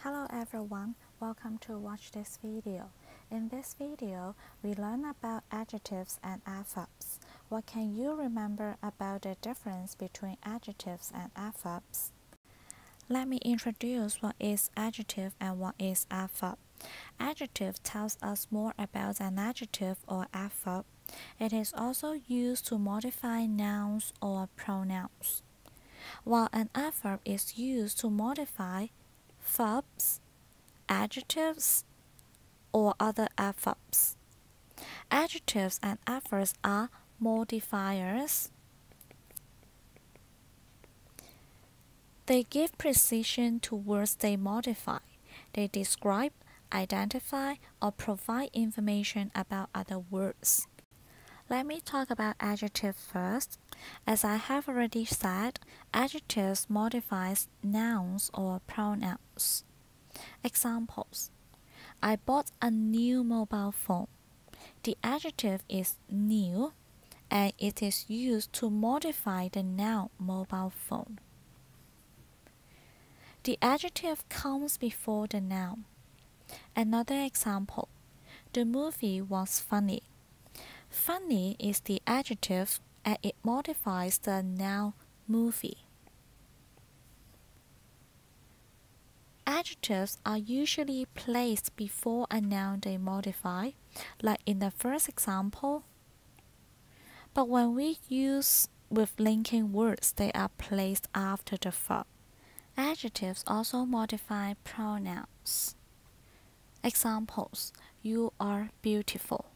Hello everyone, welcome to watch this video. In this video, we learn about adjectives and adverbs. What can you remember about the difference between adjectives and adverbs? Let me introduce what is adjective and what is adverb. Adjective tells us more about an adjective or adverb. It is also used to modify nouns or pronouns, while an adverb is used to modify verbs, adjectives, or other adverbs. Adjectives and adverbs are modifiers. They give precision to words they modify. They describe, identify, or provide information about other words. Let me talk about adjectives first. As I have already said, adjectives modifies nouns or pronouns. Examples: I bought a new mobile phone. The adjective is new and it is used to modify the noun mobile phone. The adjective comes before the noun. Another example: the movie was funny. Funny is the adjective and it modifies the noun movie. Adjectives are usually placed before a noun they modify, like in the first example. But when we use with linking words, they are placed after the verb. Adjectives also modify pronouns. Examples: you are beautiful.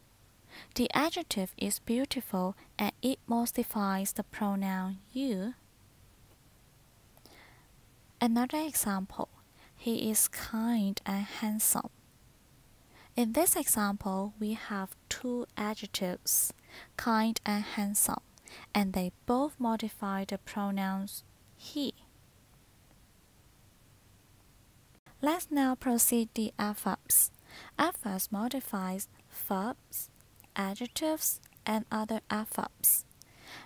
The adjective is beautiful and it modifies the pronoun you. Another example: he is kind and handsome. In this example, we have two adjectives, kind and handsome, and they both modify the pronouns he. Let's now proceed the adverbs. Adverbs modifies verbs, adjectives, and other adverbs.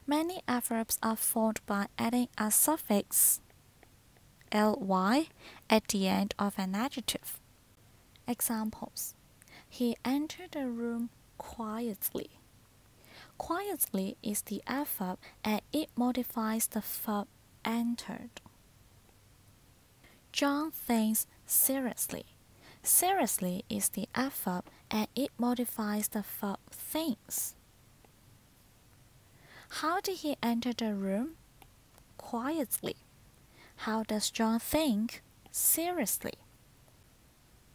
Many adverbs are formed by adding a suffix ly at the end of an adjective. Examples: he entered the room quietly. Quietly is the adverb and it modifies the verb entered. John thinks seriously. Seriously is the adverb and it modifies the verb thinks. How did he enter the room? Quietly. How does John think? Seriously.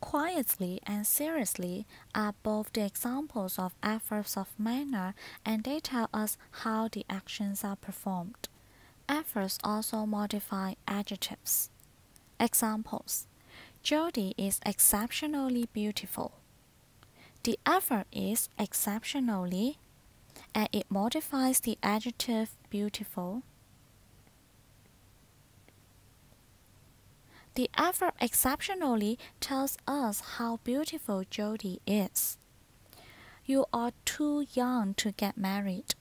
Quietly and seriously are both the examples of adverbs of manner, and they tell us how the actions are performed. Adverbs also modify adjectives. Examples: Jody is exceptionally beautiful. The adverb is exceptionally, and it modifies the adjective beautiful. The adverb exceptionally tells us how beautiful Jody is. You are too young to get married.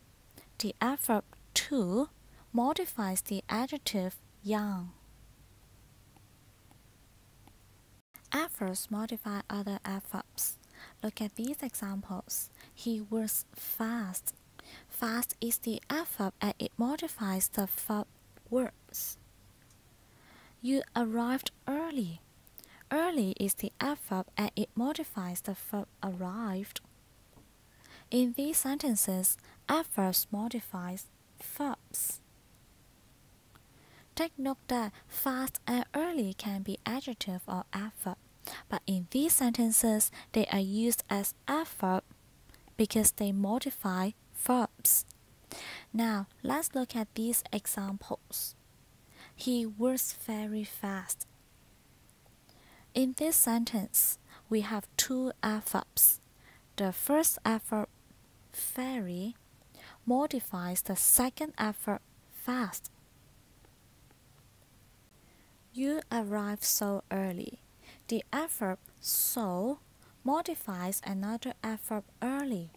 The adverb too modifies the adjective young. Adverbs modify other adverbs. Look at these examples. He was fast. Fast is the adverb and it modifies the verb was. You arrived early. Early is the adverb and it modifies the verb arrived. In these sentences, adverbs modifies verbs. Take note that fast and early can be adjective or adverb, but in these sentences, they are used as adverb because they modify verbs. Now, let's look at these examples. He was very fast. In this sentence, we have two adverbs. The first adverb, very, modifies the second adverb, fast. You arrived so early. The adverb so modifies another adverb early.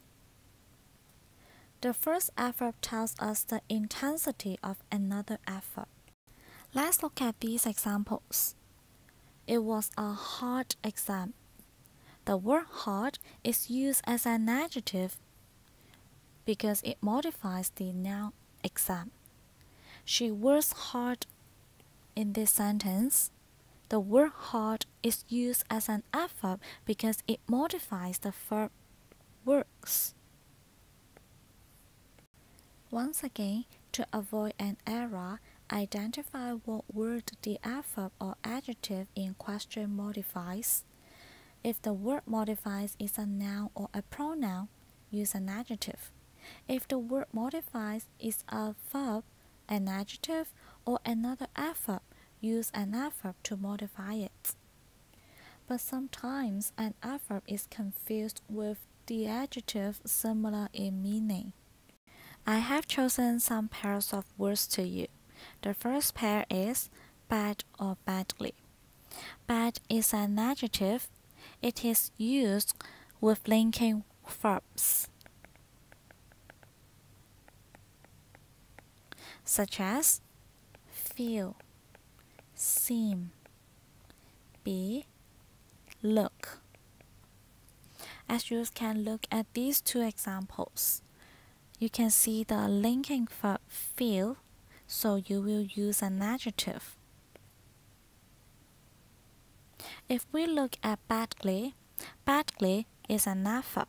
The first adverb tells us the intensity of another adverb. Let's look at these examples. It was a hard exam. The word hard is used as an adjective because it modifies the noun exam. She works hard. In this sentence, the word hard is used as an adverb because it modifies the verb works. Once again, to avoid an error, identify what word the adverb or adjective in question modifies. If the word modifies is a noun or a pronoun, use an adjective. If the word modifies is a verb, an adjective, or another adverb, use an adverb to modify it. But sometimes an adverb is confused with the adjective similar in meaning. I have chosen some pairs of words to you. The first pair is bad or badly. Bad is an adjective. It is used with linking verbs, such as feel, seem, be, look. As you can look at these two examples, you can see the linking verb feel, so you will use an adjective. If we look at badly, badly is an adverb.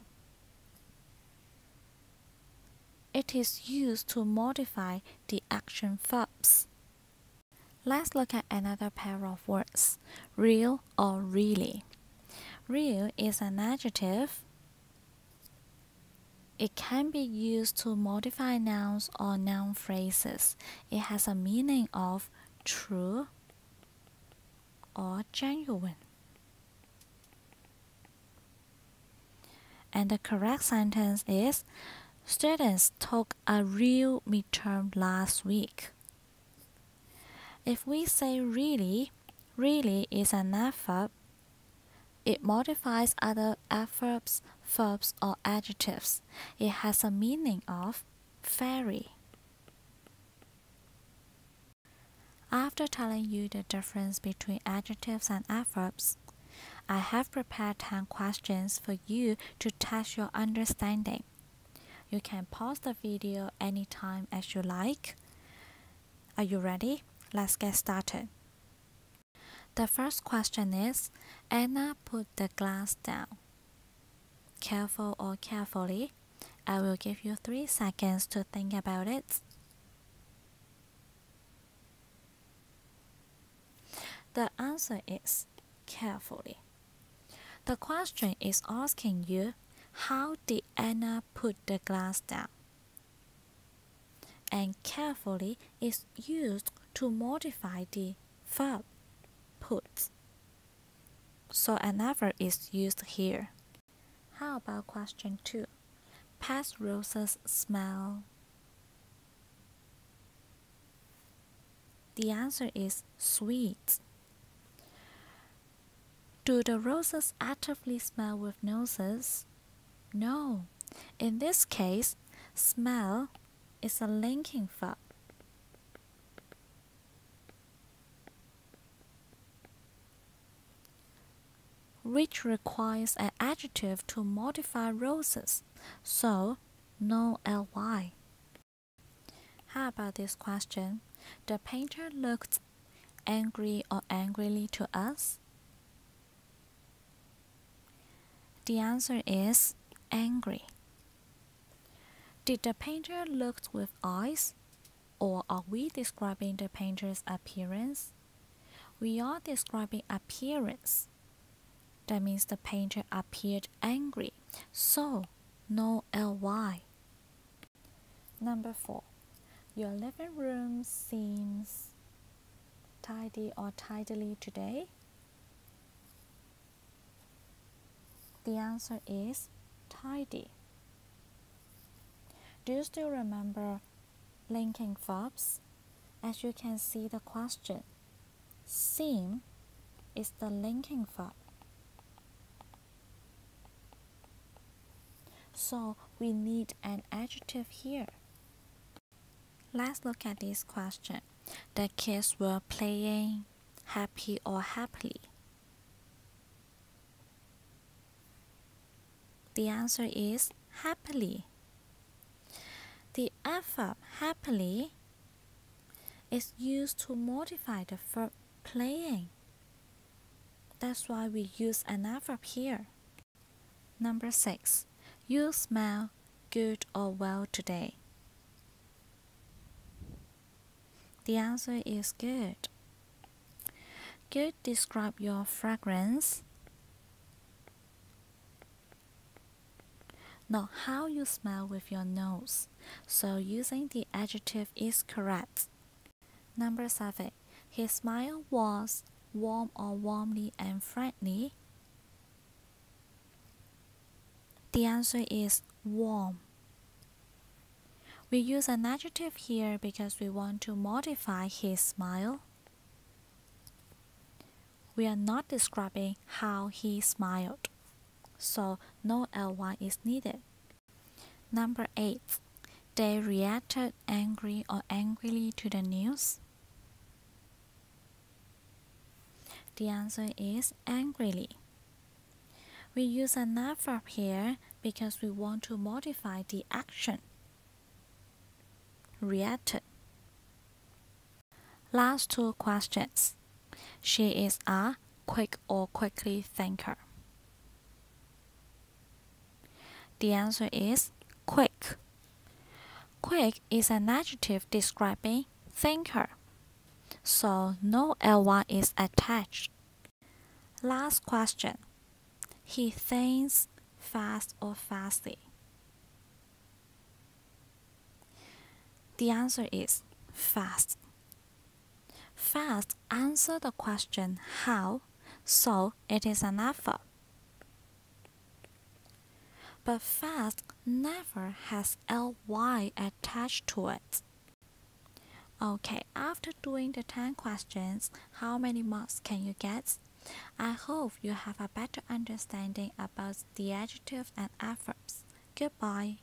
It is used to modify the action verbs. Let's look at another pair of words, real or really. Real is an adjective. It can be used to modify nouns or noun phrases. It has a meaning of true or genuine. And the correct sentence is, students took a real midterm last week. If we say really, really is an adverb. It modifies other adverbs, verbs, or adjectives. It has a meaning of very. After telling you the difference between adjectives and adverbs, I have prepared 10 questions for you to test your understanding. You can pause the video anytime as you like. Are you ready? Let's get started. The first question is, Anna put the glass down. Careful or carefully? I will give you 3 seconds to think about it. The answer is carefully. The question is asking you, how did Anna put the glass down? And carefully is used to modify the verb put. So an adverb is used here. How about question 2? Past roses smell. The answer is sweet. Do the roses actively smell with noses? No. In this case, smell is a linking verb. Which requires an adjective to modify roses, so no ly. How about this question? The painter looked angry or angrily to us? The answer is angry. Did the painter look with eyes, or are we describing the painter's appearance? We are describing appearance. That means the painter appeared angry, so no ly. Number 4. Your living room seems tidy or tidily today? The answer is tidy. Do you still remember linking verbs? As you can see the question, seem is the linking verb. So we need an adjective here. Let's look at this question. The kids were playing happy or happily. The answer is happily. The adverb happily is used to modify the verb playing. That's why we use an adverb here. Number 6. You smell good or well today. The answer is good. Good describes your fragrance, not how you smell with your nose. So using the adjective is correct. Number 7. His smile was warm or warmly and friendly. The answer is warm. We use an adjective here because we want to modify his smile. We are not describing how he smiled, so no ly is needed. Number 8. They reacted angry or angrily to the news. The answer is angrily. We use an adverb here because we want to modify the action. Reacted. Last 2 questions. She is a quick or quickly thinker. The answer is quick. Quick is an adjective describing thinker, so no ly is attached. Last question. He thinks fast or fastly. The answer is fast. Fast answers the question how, so it is an adverb. But fast never has ly attached to it. Okay, after doing the 10 questions, how many marks can you get? I hope you have a better understanding about the adjectives and adverbs. Goodbye.